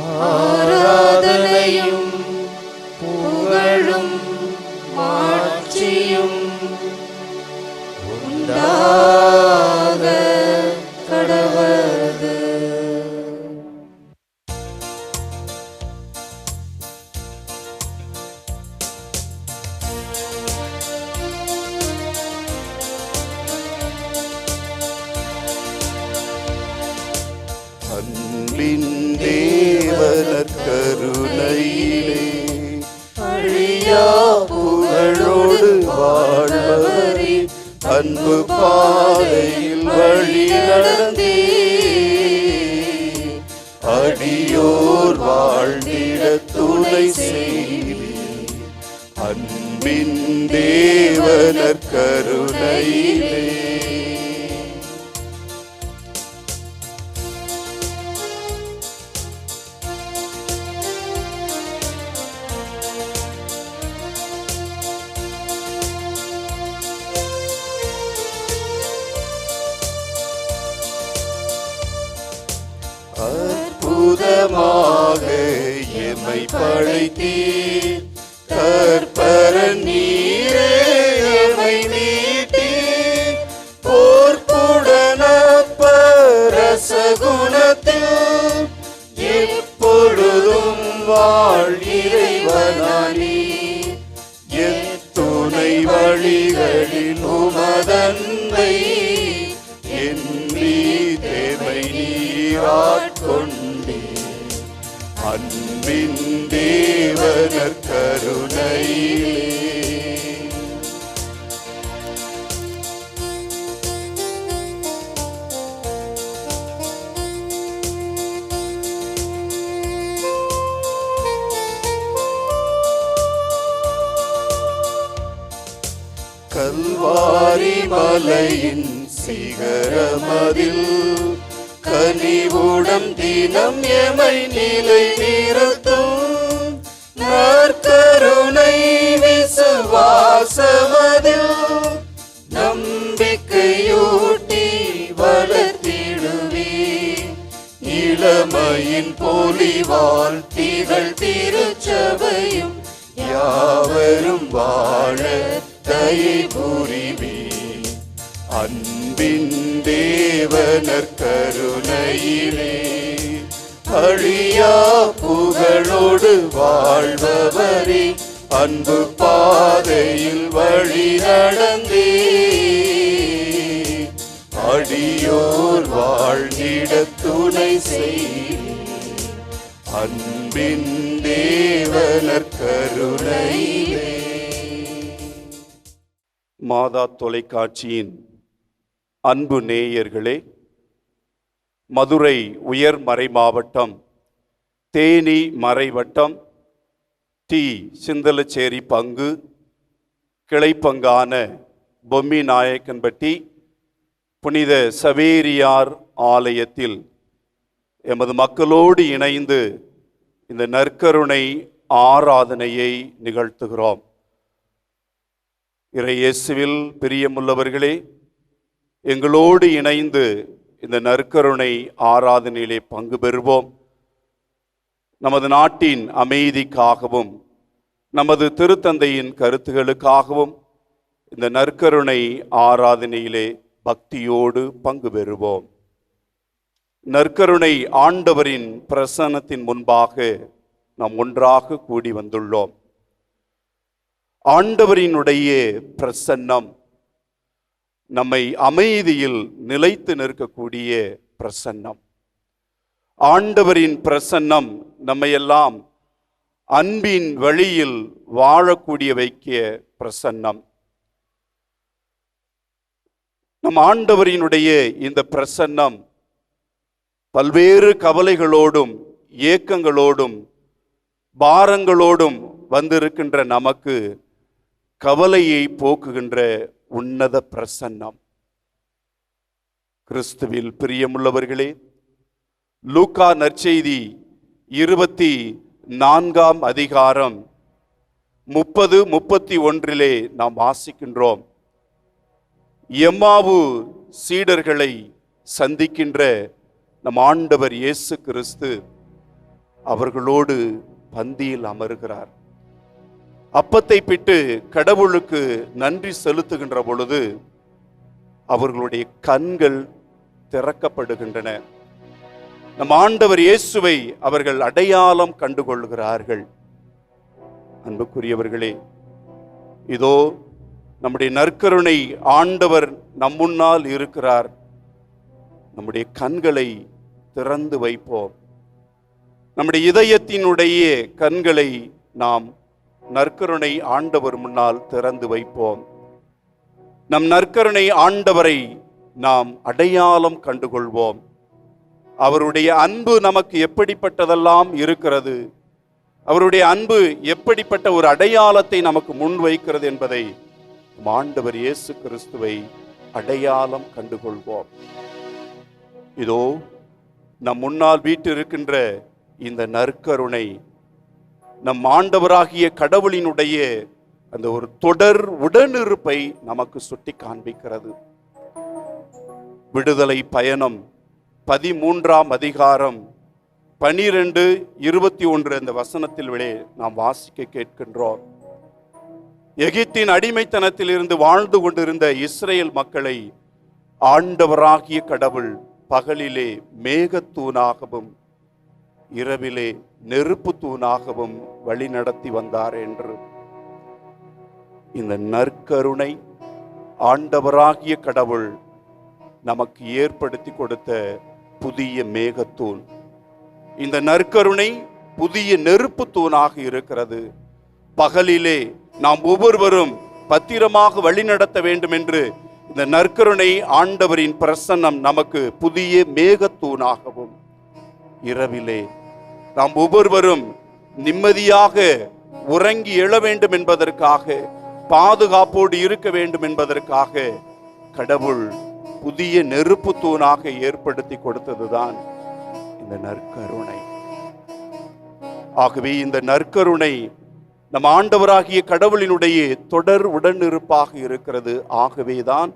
ஆராதனையும் புகழும் மாட்சியும் உண்டாக கடவது. அன்பின் தேவனர் கருணையிலே அழியா புகழோடு வாழ்பவரே, அன்பு பாதையில் வழி நடந்தே அடியோர் வாழ்ந்திட துணை செய்வீர். அன்பின் தேவனர் கருணையிலே அற்புதமாக எம்மை படைத்தீர். கற்பரன் நீரே எம்மை மீட்டீர். போர்ப்புடனப்பரச குணத்தில் எப்பொழுதும் வாழ் இறைவனானீர். எத்துணை வழிகளில் உமதன்மை என் மீதேமை நீராட்கொண்டே. அன்பின் தேவனர் கருணையிலே கல்வாரி மலையின் சிகரமதில் கனிவுடன் தினம் எமை நிலை நிறுத்தும். நற்கருணை விசுவாசமதில் நம்பிக்கையூட்டி வளர்த்திடுவே. இளமையின் பொலிவால் திகழ் திருச்சபையும் யாவரும் வாழ தயை புரிவே. அன்பின் தேவனர் கருணையிலே அழியா புகழோடு வாழ்பவரே, அன்பு பாதையில் வழி நடந்தே அடியோர் வாழ்ந்திட துணை செய்வீர். அன்பின் தேவனர் கருணையிலே. மாதா தொலைக்காட்சியின் அன்பு நேயர்களே, மதுரை உயர் மறை மாவட்டம் தேனி மறைவட்டம் டி சிந்தலச்சேரி பங்கு கிளைப்பங்கான பொம்மி நாயக்கன்பட்டி புனித சவேரியார் ஆலயத்தில் எமது மக்களோடு இணைந்து இந்த நற்கருணை ஆராதனையை நிகழ்த்துகிறோம். இறை இயேசுவில் பிரியமுள்ளவர்களே, எங்களோடு இணைந்து இந்த நற்கருணை ஆராதனையிலே பங்கு பெறுவோம். நமது நாட்டின் அமைதிக்காகவும் நமது திருத்தந்தையின் கருத்துகளுக்காகவும் இந்த நற்கருணை ஆராதனையிலே பக்தியோடு பங்கு பெறுவோம். நற்கருணை ஆண்டவரின் பிரசன்னத்தின் முன்பாக நாம் ஒன்றாக கூடி வந்துள்ளோம். ஆண்டவரினுடைய பிரசன்னம் நம்மை அமைதியில் நிலைத்து நிற்கக்கூடிய பிரசன்னம். ஆண்டவரின் பிரசன்னம் நம்மையெல்லாம் அன்பின் வழியில் வாழக்கூடிய வைக்கிய பிரசன்னம். நம் ஆண்டவரினுடைய இந்த பிரசன்னம் பல்வேறு கவலைகளோடும் ஏக்கங்களோடும் பாரங்களோடும் வந்திருக்கின்ற நமக்கு கவலையை போக்குகின்ற உன்னத பிரசன்னம். கிறிஸ்துவில் பிரியமுள்ளவர்களே, லூக்கா நற்செய்தி 24ஆம் அதிகாரம் 30-31 நாம் வாசிக்கின்றோம். எம்மாவு சீடர்களை சந்திக்கின்ற நம் ஆண்டவர் இயேசு கிறிஸ்து அவர்களோடு பந்தியில் அமர்கிறார். அப்பத்தை பிட்டு கடவுளுக்கு நன்றி செலுத்துகின்ற பொழுது அவர்களுடைய கண்கள் திறக்கப்படுகின்றன. நம் ஆண்டவர் இயேசுவை அவர்கள் அடையாளம் கண்டுகொள்கிறார்கள். அன்புக்குரியவர்களே, இதோ நம்முடைய நற்கருணை ஆண்டவர் நம் முன்னால் இருக்கிறார். நம்முடைய கண்களை திறந்து வைப்போம். நம்முடைய இதயத்தினுடைய கண்களை நாம் நற்கருணை ஆண்டவர் முன்னால் திறந்து வைப்போம். நம் நற்கருணை ஆண்டவரை நாம் அடையாளம் கண்டுகொள்வோம். அவருடைய அன்பு நமக்கு எப்படிப்பட்டதெல்லாம் இருக்கிறது, அவருடைய அன்பு எப்படிப்பட்ட ஒரு அடையாளத்தை நமக்கு முன்வைக்கிறது என்பதை ஆண்டவர் இயேசு கிறிஸ்துவை அடையாளம் கண்டுகொள்வோம். இதோ நம் முன்னால் வீற்றிருக்கின்ற இந்த நற்கருணை நம் ஆண்டவராகிய கடவுளினுடைய அந்த ஒரு தொடர் உடனிருப்பை நமக்கு சுட்டி காண்பிக்கிறது. விடுதலை பயணம் 13ஆம் அதிகாரம் 12-21 அந்த வசனத்தில் நாம் வாசிக்க கேட்கின்றோம். எகிப்தின் அடிமைத்தனத்தில் இருந்து வாழ்ந்து கொண்டிருந்த இஸ்ரேல் மக்களை ஆண்டவராகிய கடவுள் பகலிலே மேகத்தூணாகவும் இரவிலே நெருப்பு தூணாகவும் வழி நடத்தி வந்தார் என்று இந்த நற்கருணை ஆண்டவராகிய கடவுள் நமக்கு ஏற்படுத்தி கொடுத்த புதிய மேகத்தூண். இந்த நற்கருணை புதிய நெருப்பு தூணாக இருக்கிறது. பகலிலே நாம் ஒவ்வொருவரும் பத்திரமாக வழிநடத்த வேண்டும் என்று இந்த நற்கருணை ஆண்டவரின் பிரசன்னம் நமக்கு புதிய மேகத்தூணாகவும், இரவிலே நாம் ஒவ்வொருவரும் நிம்மதியாக உறங்கி எழ வேண்டும் என்பதற்காக, பாதுகாப்போடு இருக்க வேண்டும் என்பதற்காக கடவுள் புதிய நெருப்பு தூணாக ஏற்படுத்தி கொடுத்ததுதான் இந்த நற்கருணை. ஆகவே இந்த நற்கருணை நம் ஆண்டவராகிய கடவுளினுடைய தொடர் உடனிருப்பாக இருக்கிறது. ஆகவேதான்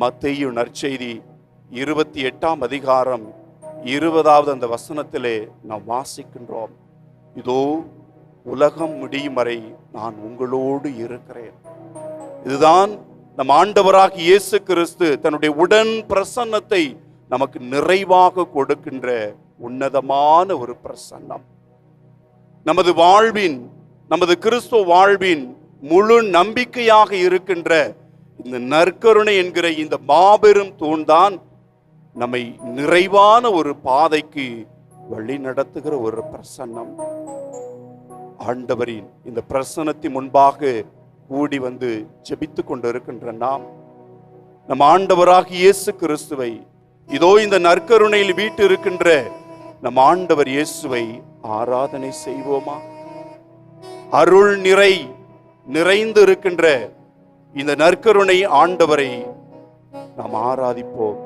மத்தேயு நற்செய்தி 28ஆம் அதிகாரம் 20வது அந்த வசனத்திலே நாம் வாசிக்கின்றோம். இதோ உலகம் முடியும் வரை நான் உங்களோடு இருக்கிறேன். இதுதான் நம் ஆண்டவராகிய இயேசு கிறிஸ்து தன்னுடைய உடன் பிரசன்னத்தை நமக்கு நிறைவாக கொடுக்கின்ற உன்னதமான ஒரு பிரசன்னம். நமது வாழ்வின், நமது கிறிஸ்துவ வாழ்வின் முழு நம்பிக்கையாக இருக்கின்ற இந்த நற்கருணை என்கிற இந்த மாபெரும் தூண்தான் நம்மை நிறைவான ஒரு பாதைக்கு வழி நடத்துகிற ஒரு பிரசன்னம். ஆண்டவரின் இந்த பிரசன்னத்தின் முன்பாக கூடி வந்து ஜெபித்து கொண்டிருக்கின்ற நாம் நம் ஆண்டவராகிய இயேசு கிறிஸ்துவை, இதோ இந்த நற்கருணையில் வீட்டு இருக்கின்ற நம் ஆண்டவர் இயேசுவை ஆராதனை செய்வோமா? அருள் நிறைந்து இருக்கின்ற இந்த நற்கருணை ஆண்டவரை நாம் ஆராதிப்போம்.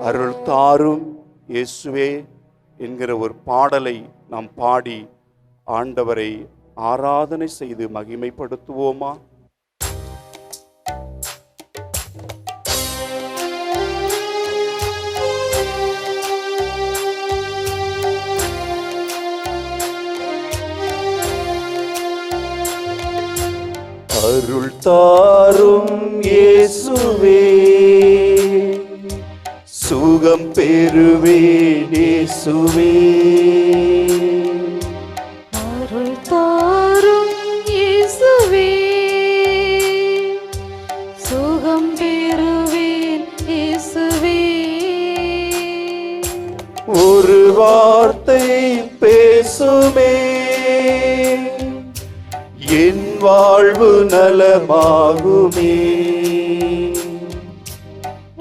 அருள் தாரும் இயேசுவே என்கிற ஒரு பாடலை நாம் பாடி ஆண்டவரை ஆராதனை செய்து மகிமைப்படுத்துவோமா? அருள் தாரும் இயேசுவே, சுகம் பெறுவேன் இயேசுவே. அருள் தாரும் இயேசுவே, சுகம் பெறுவேன் இயேசுவே. ஒரு வார்த்தை பேசுமே, என் வாழ்வு நலமாகுமே.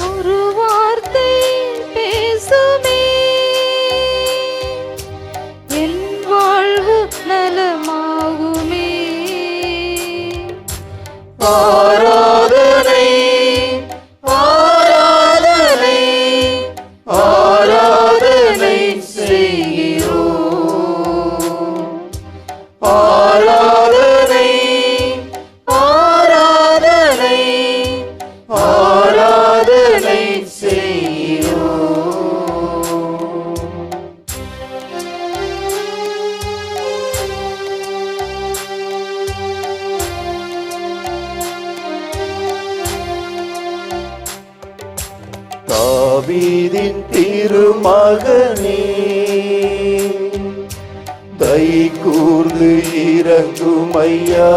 ஒரு வார்த்தை பேசுமே, என் வாழ்வு நலமாகுமே. ஆராதனை ஆராதனை ஆராதனை செய்கிறோம். ஆராதனை ஆராதனை ஆராதனை செய்கிறோம். தாவீதின் திருமகனே, தயை கூர்ந்து இறங்கும் ஐயா.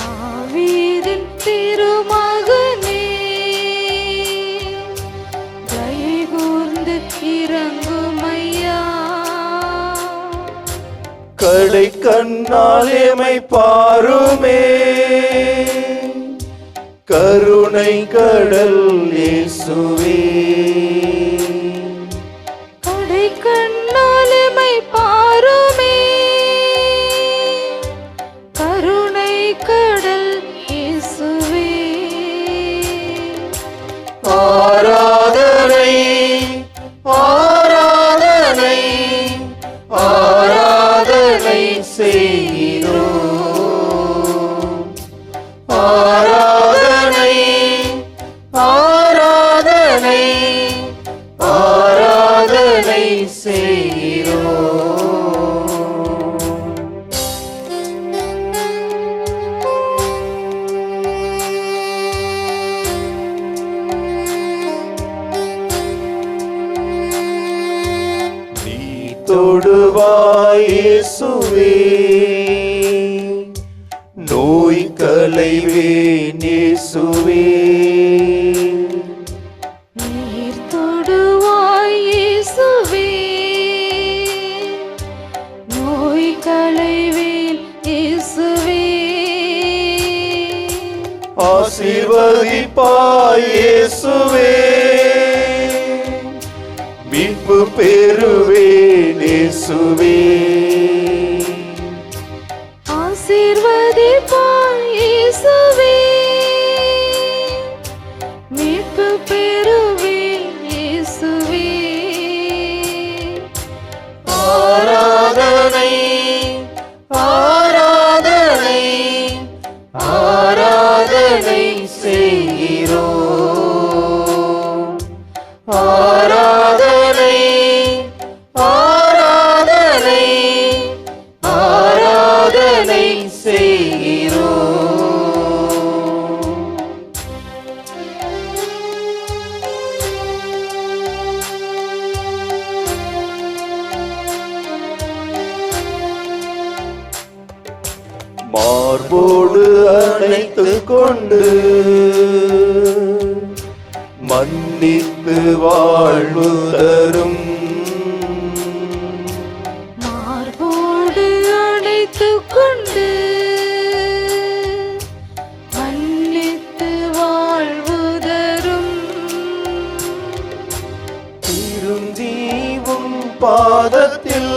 தாவீதின் திருமகனே, தயை கூர்ந்து இறங்கும் ஐயா. கடை கண்ணால் எமை பாருமே, கருணை கடல் இயேசுவே. கடை கண்ணால் எமை பாருமே, கருணை கடல் இயேசுவே. ஆராதனை ஆராதனை ஆராதனை செய்கிறோம். ஆராதனை ஆராதனை ஆராதனை செய்கிறோம். நீ தொடுவாய் இயேசுவே, நோய் களைவேன் இயேசுவே. நீர் தொடுவாய் இயேசுவே, நோய் களைவேன் இயேசுவே. ஆசீர்வதிப்பாய் இயேசுவே, மீட்பு பெறுவேன் இயேசுவே. ஆசீர்வதிப்பாய் இயேசுவே, மீட்பு பெறுவேன் இயேசுவே. ஆராதனை ஆராதனை ஆராதனை செய்கிறோம். ஆராதனை ஆராதனை ஆராதனை செய்கிறோம். மார்போடு அணைத்துக் கொண்டு மன்னித்து வாழ்வு தரும். மார்போடு அணைத்துக் கொண்டு மன்னித்து வாழ்வு தரும். திருந்தீவும் பாதத்தில்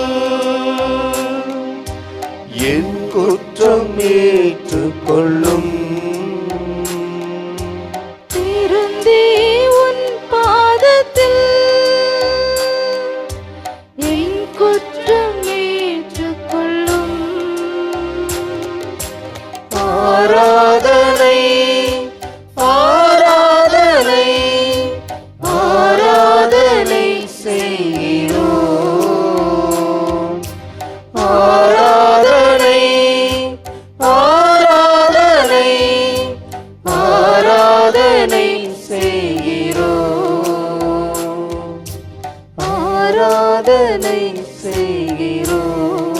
என் குற்றம் ஏற்றுக்கொள்ளும். திருந்தி உன் பாதத்தில் என் குற்றம் ஏற்றுக்கொள்ளும். ஆராதனை ஆராதனை ஆராதனை செய்கிறோம். ஆராதனை ஆராதனை ஆராதனை செய்கிறோம். ஆராதனை செய்கிறோம்.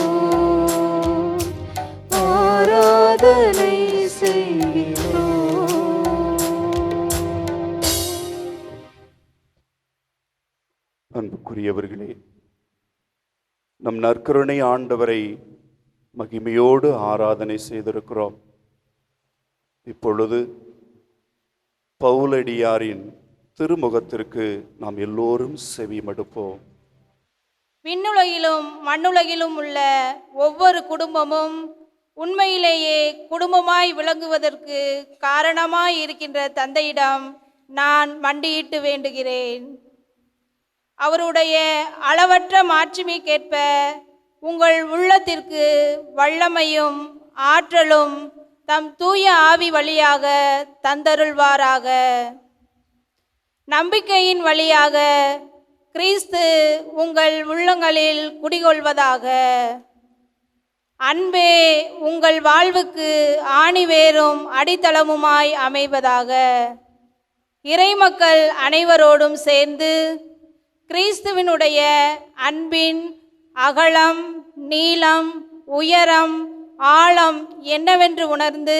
ஆராதனை செய்கிறோம். அன்புக்குரியவர்களே, நம் நற்கருணை ஆண்டவரை மகிமையோடு ஆராதனை செய்திருக்கிறோம். இப்பொழுது பவுலடியாரின் திருமுகத்திற்கு நாம் எல்லோரும் செவிமடுப்போம். விண்ணுலகிலும் மண்ணுலகிலும் உள்ள ஒவ்வொரு குடும்பமும் உண்மையிலேயே குடும்பமாய் விளங்குவதற்கு காரணமாய் இருக்கின்ற தந்தையிடம் நான் மண்டியிட்டு வேண்டுகிறேன். அவருடைய அளவற்ற மாட்சிமைக்கேற்ப உங்கள் உள்ளத்திற்கு வல்லமையும் ஆற்றலும் தம் தூய ஆவி வழியாக தந்தருள்வாராக. நம்பிக்கையின் வழியாக கிறிஸ்து உங்கள் உள்ளங்களில் குடிகொள்வதாக. அன்பே உங்கள் வாழ்வுக்கு ஆணிவேரும் அடித்தளமுமாய் அமைவதாக. இறைமக்கள் அனைவரோடும் சேர்ந்து கிறிஸ்துவினுடைய அன்பின் அகலம், நீளம், உயரம், ஆழம் என்னவென்று உணர்ந்து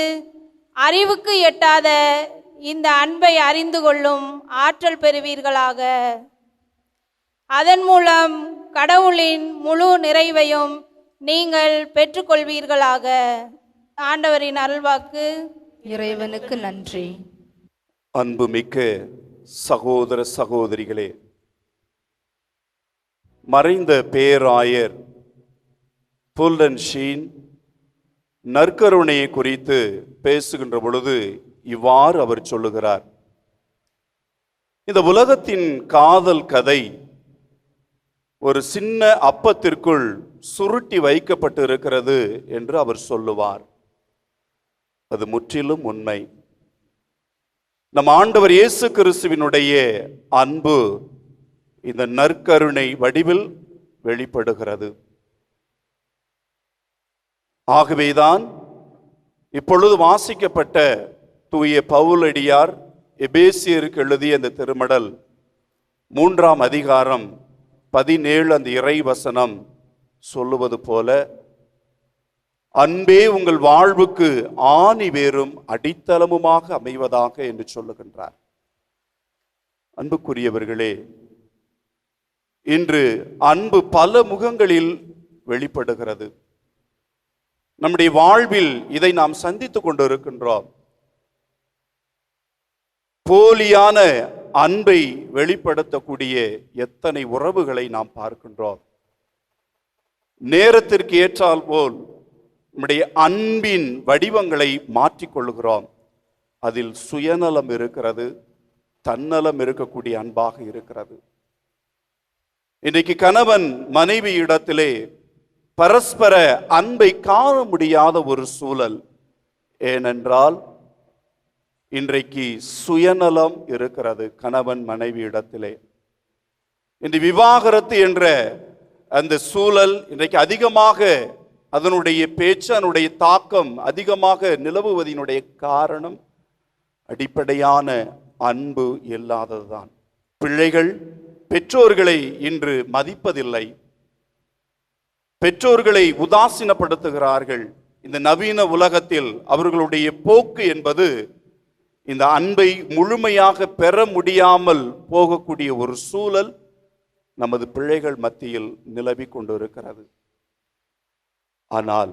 அறிவுக்கு எட்டாத இந்த அன்பை அறிந்து கொள்ளும் ஆற்றல் பெறுவீர்களாக. அதன் மூலம் கடவுளின் முழு நிறைவையும் நீங்கள் பெற்றுக்கொள்வீர்களாக. ஆண்டவரின் அருள்வாக்கு. இறைவனுக்கு நன்றி. அன்புமிக்க சகோதர சகோதரிகளே, மறைந்த பேராயர் புல்லன் ஷீன் நற்கருணையை குறித்து பேசுகின்ற பொழுது இவ்வாறு அவர் சொல்லுகிறார்: இந்த உலகத்தின் காதல் கதை ஒரு சின்ன அப்பத்திற்குள் சுருட்டி வைக்கப்பட்டு இருக்கிறது என்று அவர் சொல்லுவார். அது முற்றிலும் உண்மை. நம் ஆண்டவர் இயேசு கிறிஸ்துவினுடைய அன்பு இந்த நற்கருணை வடிவில் வெளிப்படுகிறது. ஆகவேதான் இப்பொழுது வாசிக்கப்பட்ட தூய பவுலடியார் எபேசியருக்கு எழுதிய இந்த திருமடல் 3ஆம் அதிகாரம் 17 அந்த இறை வசனம் சொல்லுவது போல, அன்பே உங்கள் வாழ்வுக்கு ஆணி வேரும் அடித்தளமுமாக அமைவதாக என்று சொல்லுகின்றார். அன்புக்குரியவர்களே, இன்று அன்பு பல முகங்களில் வெளிப்படுகிறது. நம்முடைய வாழ்வில் இதை நாம் சந்தித்துக் கொண்டிருக்கின்றோம். போலியான அன்பை வெளிப்படுத்தக்கூடிய எத்தனை உறவுகளை நாம் பார்க்கின்றோம். நேரத்திற்கு ஏற்றால் போல் நம்முடைய அன்பின் வடிவங்களை மாற்றிக்கொள்கிறோம். அதில் சுயநலம் இருக்கிறது, தன்னலம் இருக்கக்கூடிய அன்பாக இருக்கிறது. இன்றைக்கு கணவன் மனைவி இடத்திலே பரஸ்பர அன்பை காண முடியாத ஒரு சூழல். ஏனென்றால் இன்றைக்கு சுயநலம் இருக்கிறது கணவன் மனைவி இடத்திலே. இன்று விவாகரத்து என்ற அந்த சூழல் இன்றைக்கு அதிகமாக அதனுடைய பேச்சு, அதனுடைய தாக்கம் அதிகமாக நிலவுவதனுடைய காரணம் அடிப்படையான அன்பு இல்லாததுதான். பிள்ளைகள் பெற்றோர்களை இன்று மதிப்பதில்லை, பெற்றோர்களை உதாசீனப்படுத்துகிறார்கள். இந்த நவீன உலகத்தில் அவர்களுடைய போக்கு என்பது இந்த அன்பை முழுமையாக பெற முடியாமல் போகக்கூடிய ஒரு சூழல் நமது பிள்ளைகள் மத்தியில் நிலவி கொண்டிருக்கிறது. ஆனால்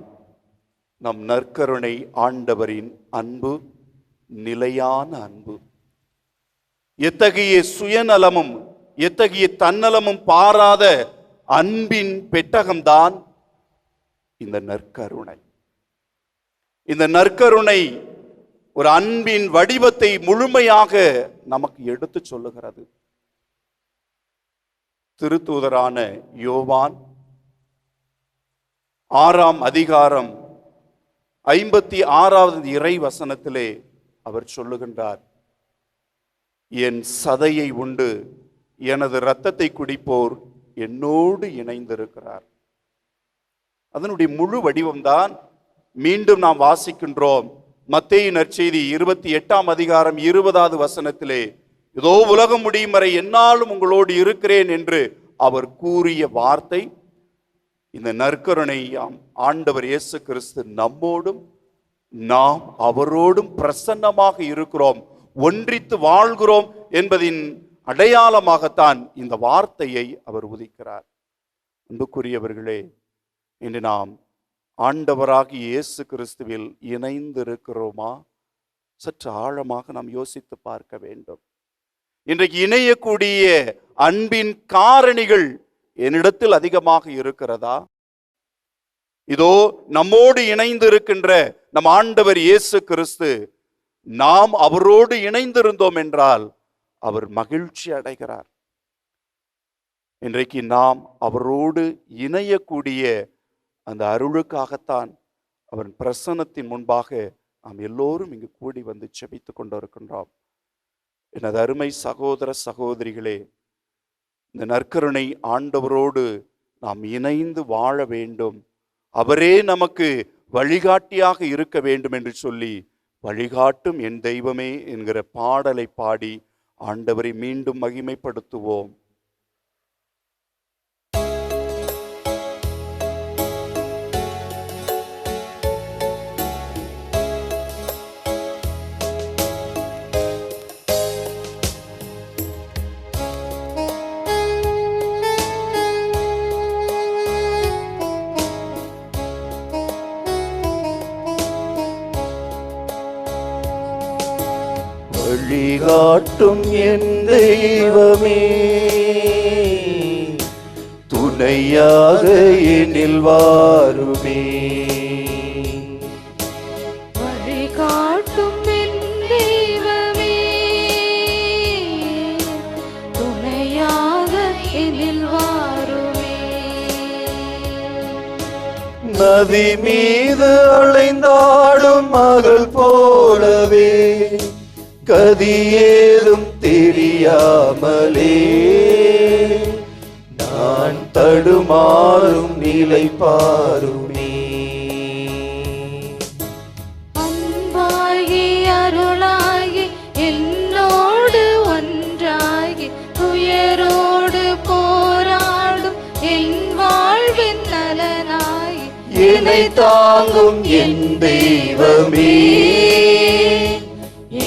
நம் நற்கருணை ஆண்டவரின் அன்பு நிலையான அன்பு. எத்தகைய சுயநலமும் எத்தகைய தன்னலமும் பாராத அன்பின் பெட்டகம்தான் இந்த நற்கருணை. இந்த நற்கருணை ஒரு அன்பின் வடிவத்தை முழுமையாக நமக்கு எடுத்து சொல்லுகிறது. திருத்தூதரான யோவான் 6ஆம் அதிகாரம் 56வது இறை வசனத்திலே அவர் சொல்லுகின்றார்: என் சதையை உண்டு எனது இரத்தத்தை குடிப்போர் என்னோடு இணைந்திருக்கிறார். அதனுடைய முழு வடிவம்தான் மீண்டும் நாம் வாசிக்கின்றோம். மத்தேயு நற்செய்தி 28ஆம் அதிகாரம் 20வது வசனத்திலே, இதோ உலகம் முடியும் வரை என்னாலும் உங்களோடு இருக்கிறேன் என்று அவர் கூறிய வார்த்தை இந்த நற்கருணை ஆண்டவர் இயேசு கிறிஸ்து நம்மோடும் நாம் அவரோடும் பிரசன்னமாக இருக்கிறோம், ஒன்றித்து வாழ்கிறோம் என்பதின் அடையாளமாகத்தான் இந்த வார்த்தையை அவர் உதிக்கிறார். அன்புக்குரியவர்களே, இன்று நாம் ஆண்டவராகிய இயேசு கிறிஸ்துவில் இணைந்திருக்கிறோமா? சற்று ஆழமாக நாம் யோசித்து பார்க்க வேண்டும். இன்றைக்கு இணையக்கூடிய அன்பின் காரணிகள் என்னிடத்தில் அதிகமாக இருக்கிறதா? இதோ நம்மோடு இணைந்திருக்கின்ற நம் ஆண்டவர் இயேசு கிறிஸ்து, நாம் அவரோடு இணைந்திருந்தோம் என்றால் அவர் மகிழ்ச்சி அடைகிறார். இன்றைக்கு நாம் அவரோடு இணையக்கூடிய அந்த அருளுக்காகத்தான் அவன் பிரசன்னத்தின் முன்பாக நாம் எல்லோரும் இங்கு கூடி வந்து ஜெபித்துக் கொண்டிருக்கின்றோம். எனது அருமை சகோதர சகோதரிகளே, இந்த நற்கருணை ஆண்டவரோடு நாம் இணைந்து வாழ வேண்டும், அவரே நமக்கு வழிகாட்டியாக இருக்க வேண்டும் என்று சொல்லி வழிகாட்டும் என் தெய்வமே என்கிற பாடலை பாடி ஆண்டவரை மீண்டும் மகிமைப்படுத்துவோம். வழிகாட்டும் என் தெய்வமே, துணையாக என்னில் வாருமே. வழிகாட்டும் என் தெய்வமே, துணையாக என்னில் வாருமே. நதி மீது அலைந்தாடும் மகள் போலவே, கதி ஏதும் தெரியாமலே நான் தடுமாறும் நிலை பாருமே. அன்பாகி அருளாகி என்னோடு ஒன்றாகி துயரோடு போராடும் என் வாழ்வின் நலனாகி என்னை தாங்கும் என் தெய்வமே,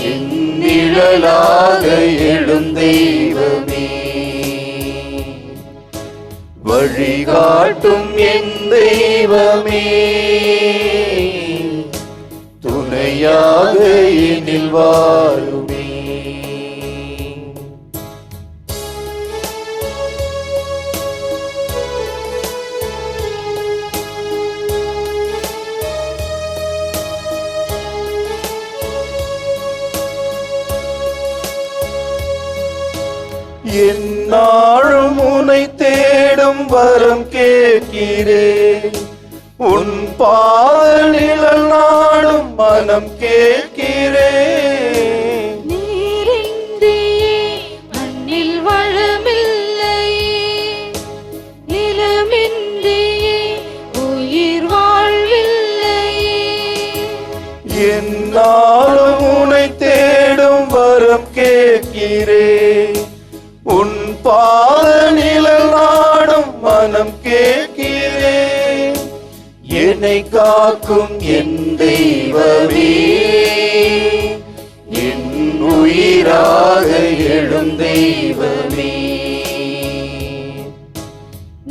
என் நிழலாக எழும் தெய்வமே. வழிகாட்டும் என் தெய்வமே, துணையாக என்னில் வாருமே. என்னாலும் உன்னை தேடும் வரம் கேட்கிறேன், உன் பாதலில் நாடும் மனம் கேட்கிறேன். நீரின்றியே மண்ணில் வளமில்லையே, நிலமின்றியே உயிர் வாழ்வில்லையே. என்னாலும் உன்னை தேடும் வரம் கேட்கிறேன், உன் பாதலில் நாடும் மனம் கேட்கிறேன். என்னை காக்கும் என் தெய்வமே, என் உயிராக எழும் தெய்வமே.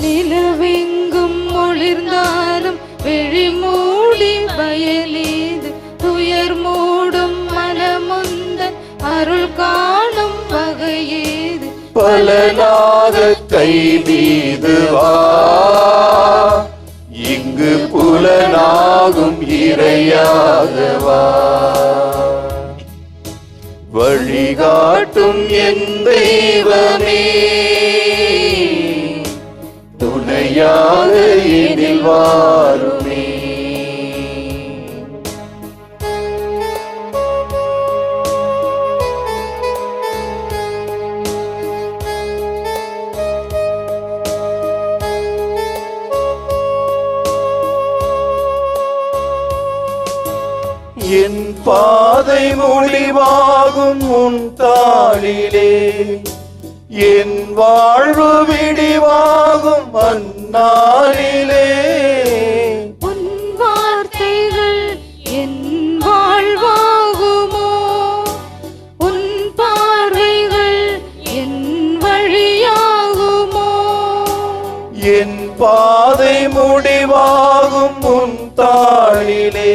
நிலவெங்கும் ஒளிர்ந்தாலும் விழிமூடி பயலீது, துயர் மூடும் மனமுந்தன் அருள் காணும் வகையேது. பலனாக கை மீது வா, இங்கு புலனாகும் இறையாக வா. வழிகாட்டும் என் தெய்வமே, துணையாக என்னில் வாருமே. என் பாதை முடிவாகும் உன் தாளிலே, என் வாழ்வு விடிவாகும் அந்நாளிலே. உன் வார்த்தைகள் என் வாழ்வாகுமோ, உன் பார்வைகள் என் வழியாகுமோ. என் பாதை முடிவாகும் உன் தாளிலே,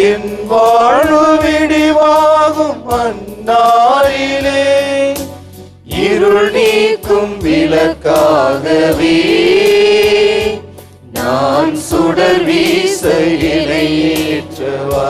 என் வாழ்வு விடிவாகும் அந்நாளிலே. இருள் நீக்கும் விளக்காகவே நான் சுடர் வீச இணையேற்றவா.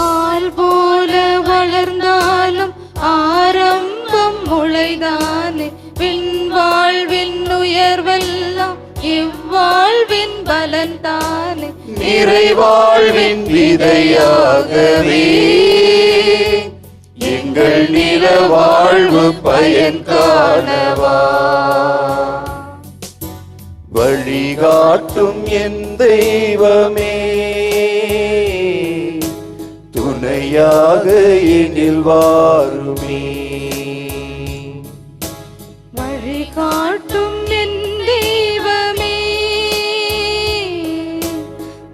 ஆள் போல வளர்ந்தாலும் ஆரம்பம் முளைதானே, பின் வாழ்வின் உயர்வெல்லாம் இவ்வாழ்வின் பலன் தானே. நிறைவாழ்வின் விதையாகவே எங்கள் நில வாழ்வு பயன் காணவா. வழிகாட்டும் என் தெய்வமே, துணையாக துணையாக எனில் வாருமே. வழிகாட்டும் என் தெய்வமே,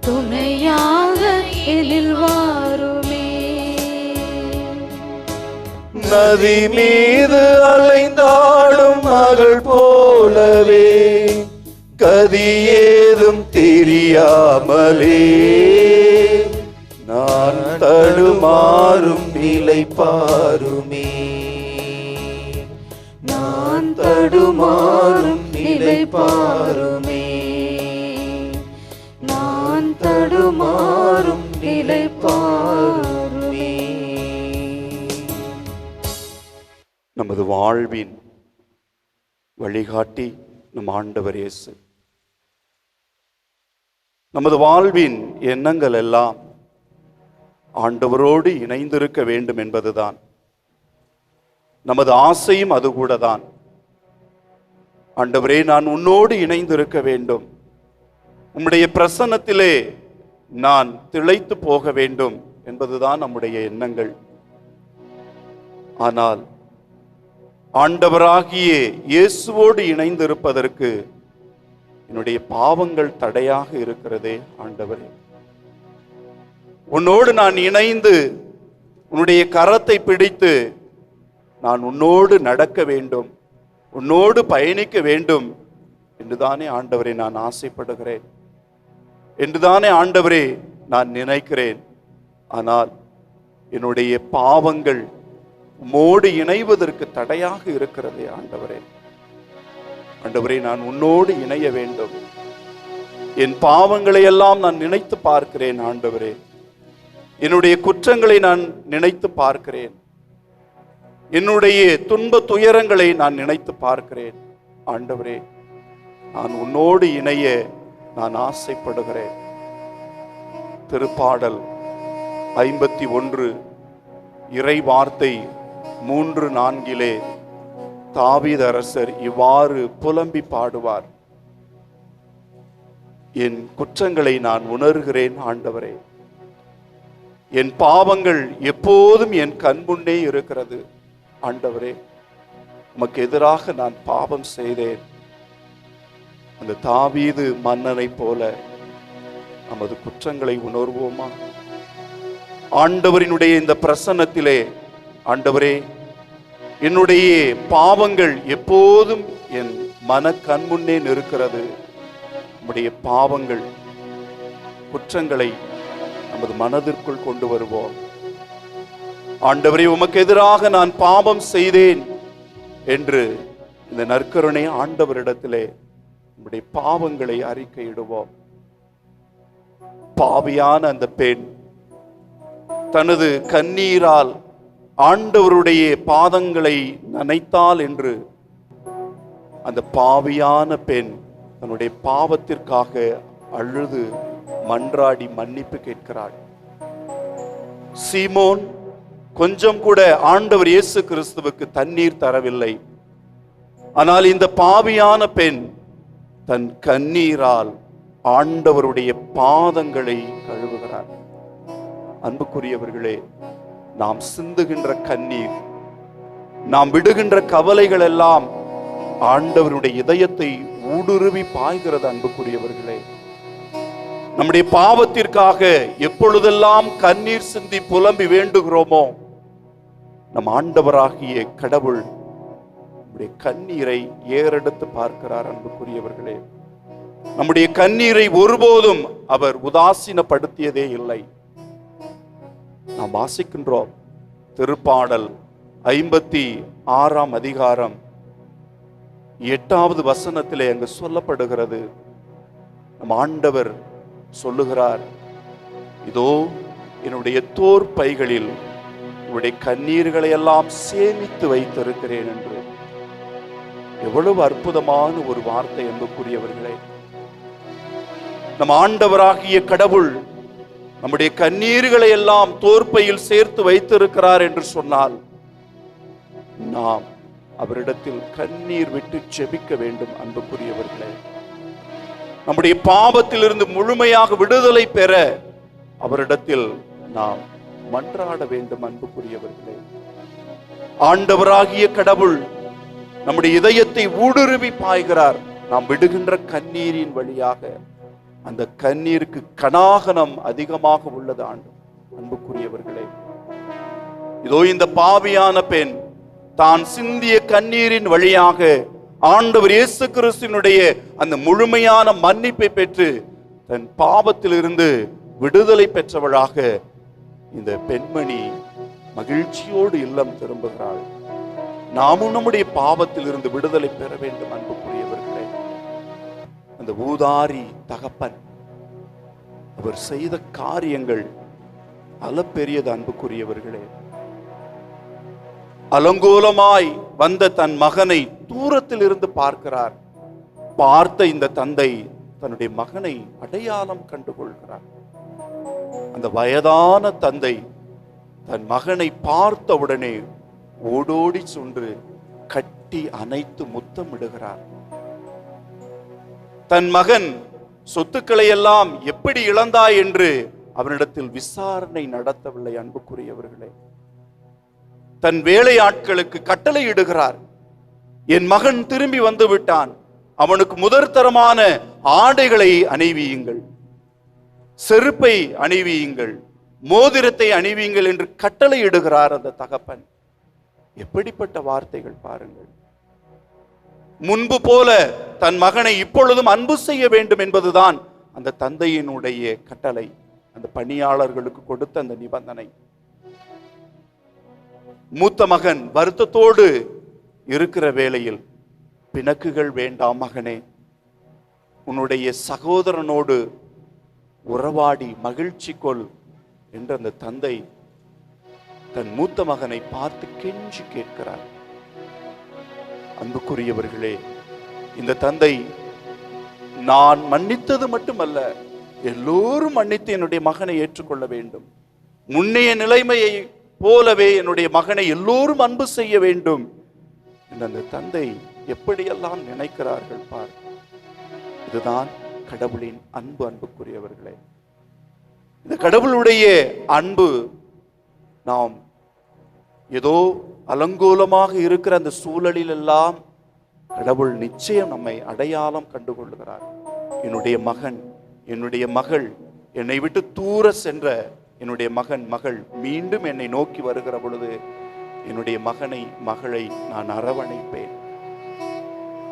துணையாக எழில் வாருமே. நதி மீது அலைந்தாடும் மகள் போலவே கதி ஏதும் தெரியாமலே நான் தடுமாறும் நிலை பாருமே. நான் தடுமாறும் நிலை பாருமே. நான் தடுமாறும் நிலை பாருமே. நமது வாழ்வின் வழிகாட்டி நம் ஆண்டவர் இயேசு. நமது வாழ்வின் எண்ணங்கள் எல்லாம் ஆண்டவரோடு இணைந்திருக்க வேண்டும் என்பதுதான் நமது ஆசையும். அது கூட தான், ஆண்டவரே நான் உன்னோடு இணைந்திருக்க வேண்டும், உம்முடைய பிரசன்னத்திலே நான் திளைத்து போக வேண்டும் என்பதுதான் நம்முடைய எண்ணங்கள். ஆனால் ஆண்டவராகிய இயேசுவோடு இணைந்திருப்பதற்கு என்னுடைய பாவங்கள் தடையாக இருக்கிறதே. ஆண்டவரே, உன்னோடு நான் இணைந்து உன்னுடைய கரத்தை பிடித்து நான் உன்னோடு நடக்க வேண்டும், உன்னோடு பயணிக்க வேண்டும் என்றுதானே ஆண்டவரே நான் ஆசைப்படுகிறேன், என்றுதானே ஆண்டவரே நான் நினைக்கிறேன். ஆனால் என்னுடைய பாவங்கள் உம்மோடு இணைவதற்கு தடையாக இருக்கிறதே. ஆண்டவரே, ஆண்டவரே நான் உன்னோடு இணைய வேண்டும். என் பாவங்களை எல்லாம் நான் நினைத்து பார்க்கிறேன். ஆண்டவரே, என்னுடைய குற்றங்களை நான் நினைத்து பார்க்கிறேன். என்னுடைய துன்ப துயரங்களை நான் நினைத்து பார்க்கிறேன். ஆண்டவரே, நான் உன்னோடு இணைய நான் ஆசைப்படுகிறேன். திருப்பாடல் 51 இறை வார்த்தை 3-4 தாவீது அரசர் இவ்வாறு புலம்பி பாடுவார். என் குற்றங்களை நான் உணர்கிறேன் ஆண்டவரே, என் பாவங்கள் எப்போதும் என் கண்முன்னே இருக்கிறது. ஆண்டவரே, உமக்கு எதிராக நான் பாவம் செய்தேன். அந்த தாவீது மன்னனை போல நமது குற்றங்களை உணர்வோமா? ஆண்டவரினுடைய இந்த பிரசன்னத்திலே, ஆண்டவரே, என்னுடைய பாவங்கள் எப்போதும் என் மன கண்முன்னே நிற்கிறது. நம்முடைய பாவங்கள் குற்றங்களை நமது மனதிற்குள் கொண்டு வருவோம். ஆண்டவரே, உமக்கு எதிராக நான் பாவம் செய்தேன் என்று இந்த நற்கருணை ஆண்டவரிடத்திலே நம்முடைய பாவங்களை அறிக்கையிடுவோம். பாவியான அந்த பெண் தனது கண்ணீரால் ஆண்டவருடைய பாதங்களை நனைத்தாள் என்று அந்த பாவியான பெண் தன்னுடைய பாவத்திற்காக அழுது மன்றாடி மன்னிப்பு கேட்கிறாள். சீமோன் கொஞ்சம் கூட ஆண்டவர் இயேசு கிறிஸ்துவுக்கு தண்ணீர் தரவில்லை. ஆனால் இந்த பாவியான பெண் தன் கண்ணீரால் ஆண்டவருடைய பாதங்களை கழுவுகிறார். அன்புக்குரியவர்களே, நாம் சிந்துகின்ற கண்ணீர், நாம் விடுகின்ற கவலைகள் எல்லாம் ஆண்டவருடைய இதயத்தை ஊடுருவி பாய்கிறது. அன்புக்குரியவர்களே, நம்முடைய பாவத்திற்காக எப்பொழுதெல்லாம் கண்ணீர் சிந்தி புலம்பி வேண்டுகிறோமோ, நம் ஆண்டவராகிய கடவுள் நம்முடைய கண்ணீரை ஏறெடுத்து பார்க்கிறார். அன்புக்குரியவர்களே, நம்முடைய கண்ணீரை ஒருபோதும் அவர் உதாசீனப்படுத்தியதே இல்லை. நாம் வாசிக்கின்றோம் திருப்பாடல் 56 அதிகாரம் 8வது வசனத்திலே அங்கு சொல்லப்படுகிறது. நம் ஆண்டவர் சொல்லுகிறார், இதோ என்னுடைய தோர் பைகளில் உன்னுடைய கண்ணீர்களை எல்லாம் சேமித்து வைத்திருக்கிறேன் என்று. எவ்வளவு அற்புதமான ஒரு வார்த்தை அன்புக்குரியவர்களே! நம் ஆண்டவராகிய கடவுள் நம்முடைய கண்ணீர்களை எல்லாம் தோற்பையில் சேர்த்து வைத்திருக்கிறார் என்று சொன்னால், நாம் அவரிடத்தில் கண்ணீர் விட்டு ஜெபிக்க வேண்டும். அன்புக்குரியவர்களே, நம்முடைய பாவத்திலிருந்து முழுமையாக விடுதலை பெற அவரிடத்தில் நாம் மன்றாட வேண்டும். அன்புக்குரியவர்களே, ஆண்டவராகிய கடவுள் நம்முடைய இதயத்தை ஊடுருவி பாய்கிறார். நாம் விடுகின்ற கண்ணீரின் வழியாக அந்த கண்ணீருக்கு கனாகனம் அதிகமாக உள்ளது. அன்புக்குரியவர்களே, இதோ இந்த பாவியான பெண் தான் சிந்திய கண்ணீரின் வழியாக ஆண்டவர் இயேசு கிறிஸ்துவினுடைய அந்த முழுமையான மன்னிப்பை பெற்று தன் பாவத்திலிருந்து விடுதலை பெற்றவளாக இந்த பெண்மணி மகிழ்ச்சியோடு இல்லம் திரும்புகிறாள். நாமும் நம்முடைய பாவத்திலிருந்து விடுதலை பெற வேண்டும். அன்புக்குரியவர்களே, அந்த ஊதாரி தகப்பன் அவர் செய்த காரியங்கள் அளப்பெரியது. அன்புக்குரியவர்களே, அலங்கோலமாய் வந்த தன் மகனை தூரத்தில் இருந்து பார்க்கிறார். பார்த்த இந்த தந்தை தன்னுடைய மகனை அடையாளம் கண்டுகொள்கிறார். அந்த வயதான தந்தை தன் மகனை பார்த்தவுடனே ஓடோடி சென்று கட்டி அணைத்து முத்தமிடுகிறார். தன் மகன் சொத்துக்களை எல்லாம் எப்படி இழந்தாய் என்று அவனிடத்தில் விசாரணை நடத்தவில்லை. அன்புக்குரியவர்களே, தன் வேலையாட்களுக்கு கட்டளை இடுகிறார். என் மகன் திரும்பி வந்து விட்டான், அவனுக்கு முதற்தரமான ஆடைகளை அணிவியுங்கள், செருப்பை அணிவியுங்கள், மோதிரத்தை அணிவியுங்கள் என்று கட்டளை இடுகிறார் அந்த தகப்பன். எப்படிப்பட்ட வார்த்தைகள் பாருங்கள். முன்பு போல தன் மகனை இப்பொழுதும் அன்பு செய்ய வேண்டும் என்பதுதான் அந்த தந்தையினுடைய கட்டளை, அந்த பணியாளர்களுக்கு கொடுத்த அந்த நிபந்தனை. மூத்த மகன் வருத்தத்தோடு இருக்கிற வேளையில், பிணக்குகள் வேண்டாம் மகனே, உன்னுடைய சகோதரனோடு உறவாடி மகிழ்ச்சி கொள் என்று அந்த தந்தை தன் மூத்த மகனை பார்த்து கெஞ்சி கேட்கிறார். அன்புக்குரியவர்களே, இந்த தந்தை நான் மன்னித்தது மட்டுமல்ல, எல்லோரும் மன்னித்து என்னுடைய மகனை ஏற்றுக்கொள்ள வேண்டும், முன்னைய நிலைமையை போலவே என்னுடைய மகனை எல்லோரும் அன்பு செய்ய வேண்டும் என்று அந்த தந்தை எப்படியெல்லாம் நினைக்கிறார்கள் பார். இதுதான் கடவுளின் அன்பு. அன்புக்குரியவர்களே, இந்த கடவுளுடைய அன்பு நாம் ஏதோ அலங்கோலமாக இருக்கிற அந்த சூழலில் எல்லாம் கடவுள் நிச்சயம் நம்மை அடையாளம் கண்டுகொள்கிறார். என்னுடைய மகன், என்னுடைய மகள், என்னை விட்டு தூர சென்ற என்னுடைய மகன் மகள் மீண்டும் என்னை நோக்கி வருகிற பொழுது என்னுடைய மகனை மகளை நான் அரவணைப்பேன்.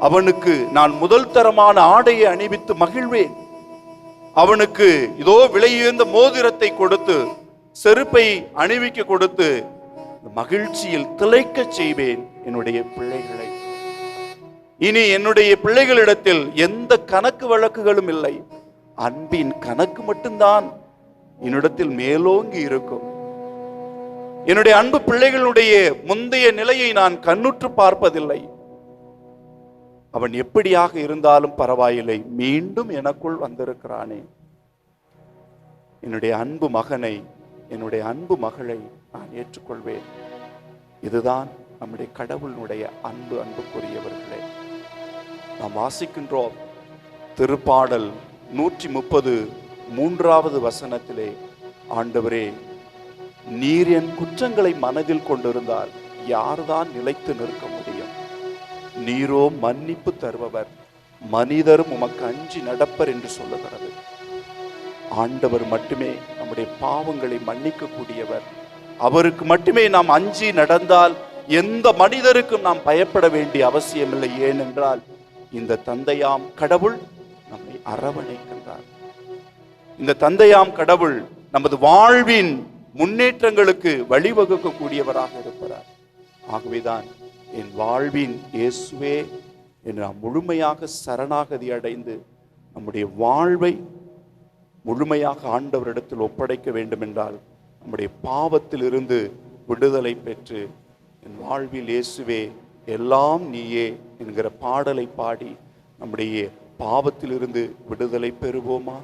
அவனுக்கு நான் முதல் தரமான ஆடையை அணிவித்து மகிழ்வேன். அவனுக்கு இதோ விலையுயர்ந்த மோதிரத்தை கொடுத்து, செருப்பை அணிவிக்க கொடுத்து மகிழ்ச்சியில் திளைக்க செய்வேன் என்னுடைய பிள்ளைகளை. இனி என்னுடைய பிள்ளைகளிடத்தில் எந்த கணக்கு வழக்குகளும் இல்லை, அன்பின் கணக்கு மட்டும்தான் என்னிடத்தில் மேலோங்கி இருக்கும். என்னுடைய அன்பு பிள்ளைகளுடைய முந்தைய நிலையை நான் கண்ணுற்று பார்ப்பதில்லை. அவன் எப்படியாக இருந்தாலும் பரவாயில்லை, மீண்டும் எனக்குள் வந்திருக்கிறானே. என்னுடைய அன்பு மகனை, என்னுடைய அன்பு மகளை நான் ஏற்றுக்கொள்வேன். இதுதான் நம்முடைய கடவுளுடைய அன்பு. அன்புக்குரியவர்களே, நாம் வாசிக்கின்றோம் திருப்பாடல் 130 வசனத்திலே, ஆண்டவரே, நீர் என் குற்றங்களை மனதில் கொண்டிருந்தால் யார்தான் நிலைத்து நிற்க முடியும்? நீரோ மன்னிப்பு தருபவர், மனிதரும் உமக்கு அஞ்சி நடப்பர் என்று சொல்லுகிறது. ஆண்டவர் மட்டுமே நம்முடைய பாவங்களை மன்னிக்க கூடியவர். அவருக்கு மட்டுமே நாம் அஞ்சி நடந்தால் எந்த மனிதருக்கும் நாம் பயப்பட வேண்டிய அவசியமில்லை. ஏனென்றால் இந்த தந்தையாம் கடவுள் நம்மை அரவணைக்கின்றார். இந்த தந்தையாம் கடவுள் நமது வாழ்வின் முன்னேற்றங்களுக்கு வழிவகுக்க கூடியவராக இருப்பார். ஆகவேதான் என் வாழ்வின் இயேசுவே என்று நாம் முழுமையாக சரணாகதி அடைந்து நம்முடைய வாழ்வை முழுமையாக ஆண்டவரிடத்தில் ஒப்படைக்க வேண்டும் என்றால், நம்முடைய பாவத்தில் இருந்து விடுதலை பெற்று என் வாழ்வில் இயேசுவே எல்லாம் நீயே என்கிற பாடலை பாடி நம்முடைய பாவத்திலிருந்து விடுதலை பெறுவோமா?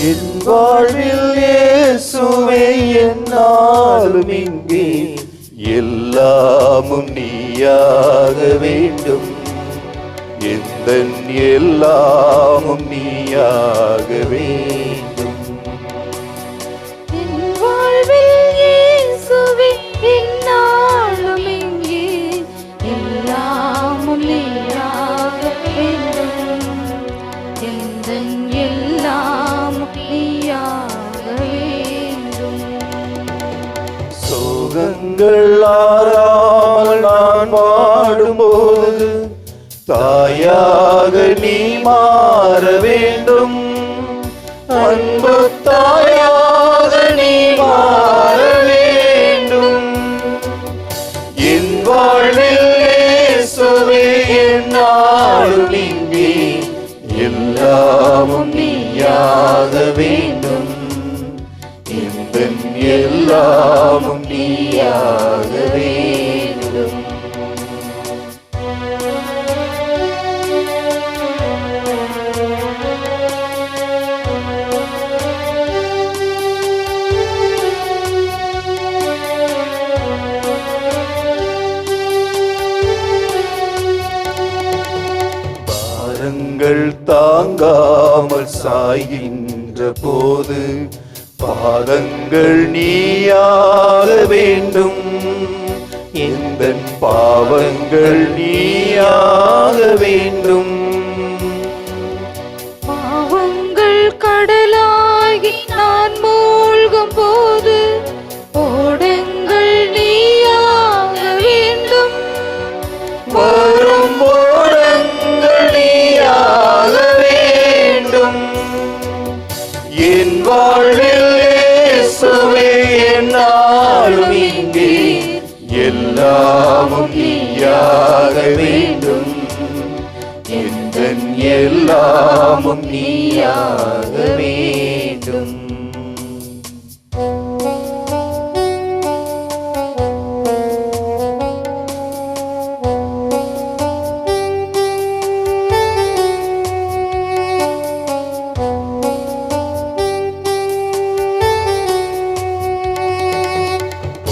என் வாழ்வில் இயேசுவே என்னாலும் இங்கே எல்லாமும் நீயாக வேண்டும். எந்தன் எல்லாமும் நீயாக வேண்டும். என் வாழ்வில் இயேசுவே என்னாலும் இங்கே எல்லாமும் நீயாக வேண்டும். எந்தன் எல்லாமும் நீயாக வேண்டும். சோகங்கள் ஆறாமல் நான் பாடும்போது தாயாக நீ மாற வேண்டும். அன்பு தாயாக நீ மாற வேண்டும். என் வாழ்வில் இயேசுவே என்னாலும் இங்கே எல்லாமும் நீயாக வேண்டும். எந்தன் எல்லாமும் நீயாக வேண்டும். பாரங்கள் தாங்காமல் சாய்கின்ற போது பாதங்கள் நீயாக வேண்டும். எந்தன் பாவங்கள் நீயாக வேண்டும். பாவங்கள் கடலாகி நான் மூழ்கும் போது ஓடங்கள் நீயாக வேண்டும். வரும் ஓடங்கள் நீயாக வேண்டும். என் வாழ்வில் இயேசுவே என்னாலும் இங்கே எல்லாமும் நீயாக வேண்டும். எந்தன் எல்லாமும் நீயாக வேண்டும்.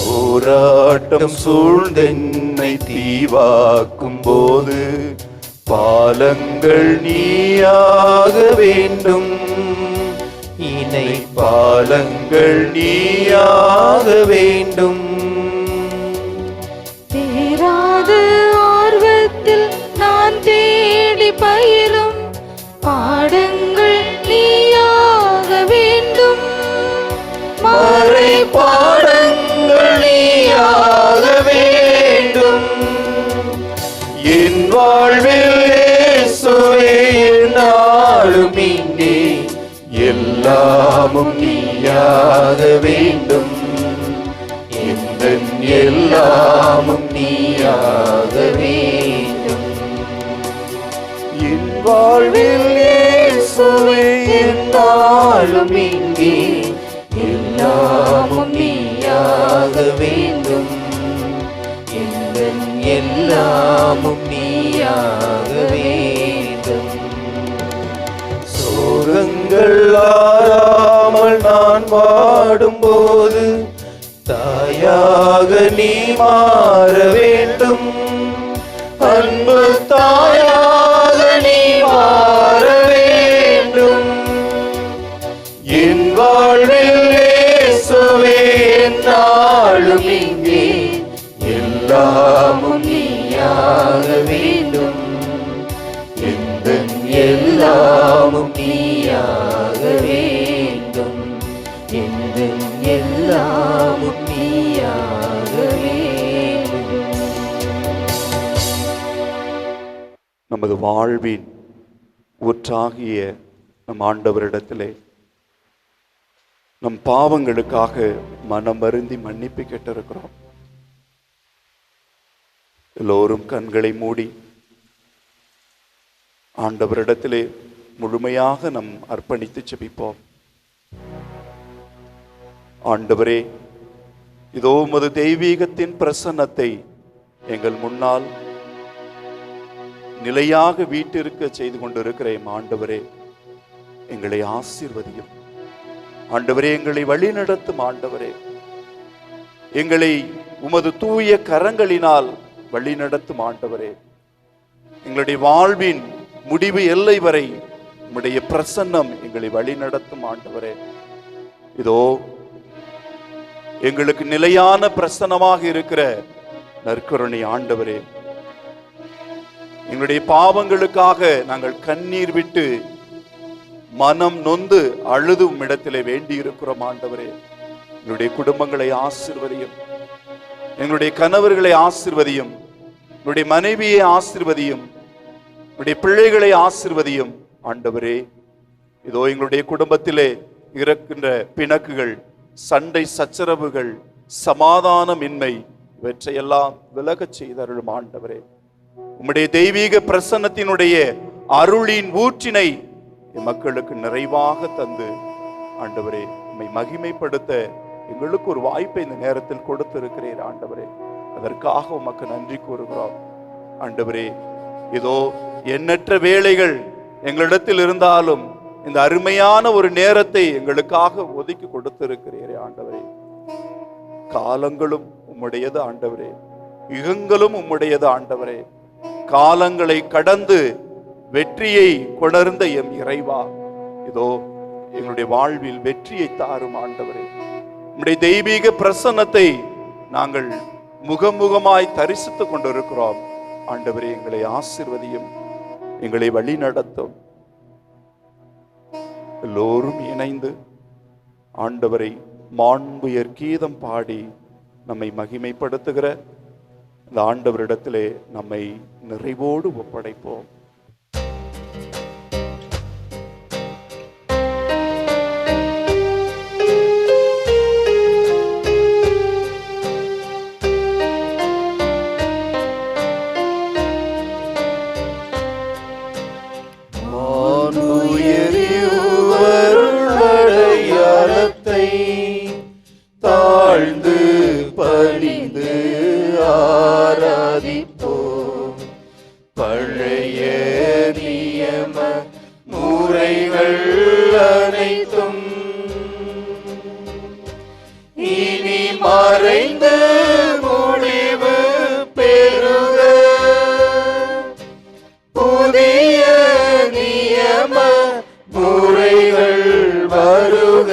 போராட்டம் சூழ்ந்தென்னை தீவாக்கும் போது பாலங்கள் நீயாக வேண்டும். இணை பாலங்கள் நீயாக வேண்டும். தீராத ஆர்வத்தில் நான் தேடி பயிலும் பாடங்கள் நீயாக வேண்டும். மறை பாடங்கள் நீயாக வேண்டும். என் வாழ்வில் இயேசுவே என்னாலும் இங்கே எல்லாமும் நீயாக வேண்டும். எந்தன் எல்லாமும் நீயாக வேண்டும். என் வாழ்வில் இயேசுவே என்னாலும் இங்கே எல்லாமும் நீயாக வேண்டும். எந்தன் எல்லாமும் நீயாக வேண்டும். சோகங்கள் ஆறாமல் நான் பாடும்போது தாயாக நீ மாற வேண்டும். அன்பு தாயாக நீ மாற வேண்டும். என் வாழ்வில் இயேசுவே என்னாலும் இங்கே எல்லாமும் நீயாக வேண்டும். எந்தன் எல்லாமும் நீயாக வேண்டும். எந்தன் எல்லாமும் நீயாக வேண்டும். நமது வாழ்வின் ஊற்றாகிய நம் ஆண்டவரிடத்திலே நம் பாவங்களுக்காக மனம் வருந்தி மன்னிப்பு கேட்டிருக்கிறோம். எல்லோரும் கண்களை மூடி ஆண்டவரிடத்திலே முழுமையாக நம் அர்ப்பணித்து ஜெபிப்போம். ஆண்டவரே, இதோ உமது தெய்வீகத்தின் பிரசன்னத்தை எங்கள் முன்னால் நிலையாக வீட்டிருக்க செய்து கொண்டிருக்கிற ஆண்டவரே, எங்களை ஆசீர்வதியும். ஆண்டவரே, எங்களை வழிநடத்தும் ஆண்டவரே, எங்களை உமது தூய கரங்களினால் வழிநடத்தும் ஆண்டவரே, எங்களுடைய வாழ்வின் முடிவு எல்லை வரை உம்முடைய பிரசன்னம் எங்களை வழிநடத்தும் ஆண்டவரே. இதோ எங்களுக்கு நிலையான பிரசன்னமாக இருக்கிற நற்கருணை ஆண்டவரே, எங்களுடைய பாவங்களுக்காக நாங்கள் கண்ணீர் விட்டு மனம் நொந்து அழுது உம்மிடத்திலே வேண்டி இருக்கிறோம் ஆண்டவரே. எங்களுடைய குடும்பங்களை ஆசீர்வதியும், எங்களுடைய கணவர்களை ஆசீர்வதியும், எங்களுடைய மனைவியை ஆசீர்வதியும், எங்களுடைய பிள்ளைகளை ஆசீர்வதியும் ஆண்டவரே. இதோ எங்களுடைய குடும்பத்திலே இருக்கின்ற பிணக்குகள், சண்டை சச்சரவுகள், சமாதானமின்மை, இவற்றையெல்லாம் விலகச் செய்தருளும் ஆண்டவரே. உம்முடைய தெய்வீக பிரசன்னத்தினுடைய அருளின் ஊற்றினை மக்களுக்கு நிறைவாக தந்து ஆண்டவரே, உம்மை மகிமைப்படுத்த எங்களுக்கு ஒரு வாய்ப்பை இந்த நேரத்தில் கொடுத்திருக்கிறீர் ஆண்டவரே. அதற்காக உமக்கு நன்றி கூறுகிறோம் ஆண்டவரே. இதோ எண்ணற்ற வேலைகள் எங்களிடத்தில் இருந்தாலும் இந்த அருமையான ஒரு நேரத்தை எங்களுக்காக ஒதுக்கி கொடுத்திருக்கிறீரே ஆண்டவரே. காலங்களும் உம்முடையது ஆண்டவரே, யுகங்களும் உம்முடையது ஆண்டவரே. காலங்களை கடந்து வெற்றியை கொணர்ந்த எம் இறைவா, இதோ எங்களுடைய வாழ்வில் வெற்றியை தாரும் ஆண்டவரே. உம்முடைய தெய்வீக பிரசன்னத்தை நாங்கள் முகமுகமாய் தரிசித்துக் கொண்டிருக்கிறோம் ஆண்டவரே. எங்களை ஆசீர்வதியும், எங்களை வழி நடத்தும். எல்லோரும் இணைந்து ஆண்டவரை மாண்புயர் கீதம் பாடி நம்மை மகிமைப்படுத்துகிற இந்த ஆண்டவரிடத்திலே நம்மை நிறைவோடு ஒப்படைப்போம். தாழ்ந்து பணிந்து ஆராதிப்போம். பழைய நியம முறைகள் அனைத்தும் இனி மறைந்து முடிவு பெறுக. புதிய நியம முறைகள் வருக.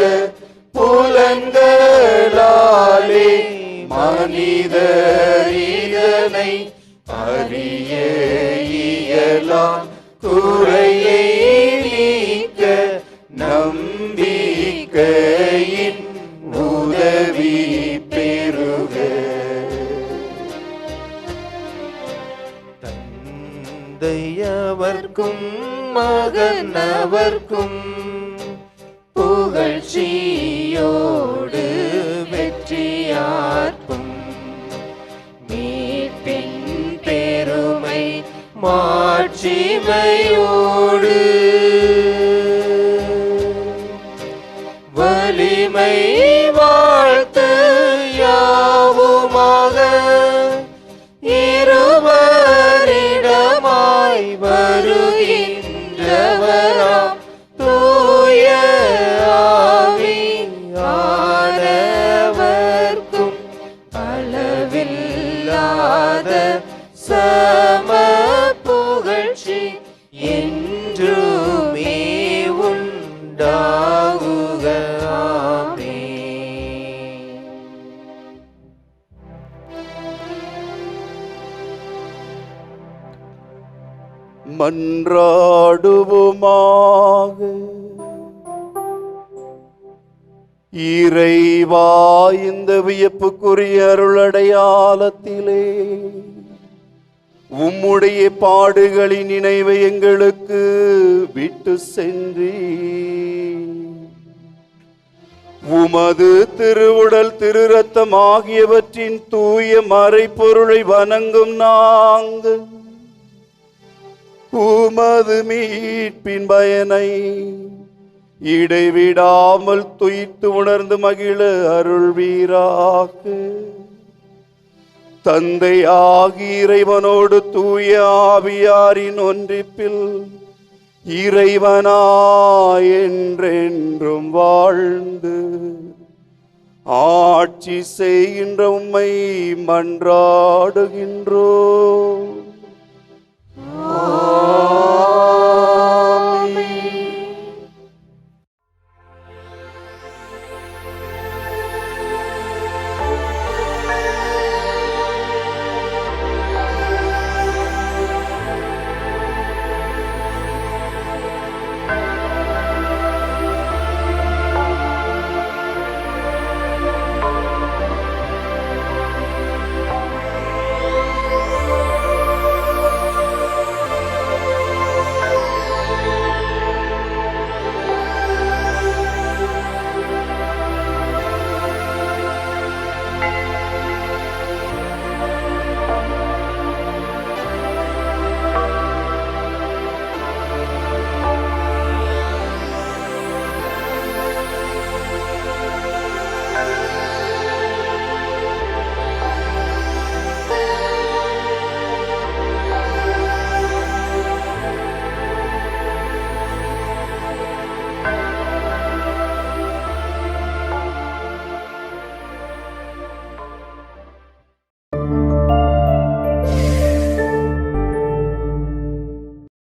புலன்களாலே மனிதர் இதனை அறிய இயலாம். குறையை நீக்க நம்பிக்கையின் உதவி பெறுக. தந்தையவர்க்கும் மகனவர்க்கும் புகழ்ச்சியோடு வெற்றியார்க்கும் மீட்பின் பெருமை மாட்சிமையோடு வலிமை வாழ்த்து யாவுமாக இருவரிடமாய் வருகின்றவராம் தூய ஆவியானவர்க்கும் அளவில்லாத சம புகழ்ச்சி என்றுமே உண்டாகுக. ஆமென். மன்றாடுவோமாக. இறைவா, இந்த வியப்புக்குரிய அருளடையாளத்திலே உம்முடைய பாடுகளின் நினைவை எங்களுக்கு விட்டு சென்றி உமது திருவுடல் திரு ரத்தம் ஆகியவற்றின் தூய மறைப்பொருளை வணங்கும் நாங்கள் உமது மீட்பின் பயனை இடைவிடாமல் துய்த்து உணர்ந்து மகிழ அருள்வீராக. தந்தை ஆகிய இறைவனோடு தூய ஆவியாரின் ஒன்றிப்பில் இறைவனாய் என்றென்றும் வாழ்ந்து ஆட்சி செய்கின்ற உம்மை மன்றாடுகின்றோம்.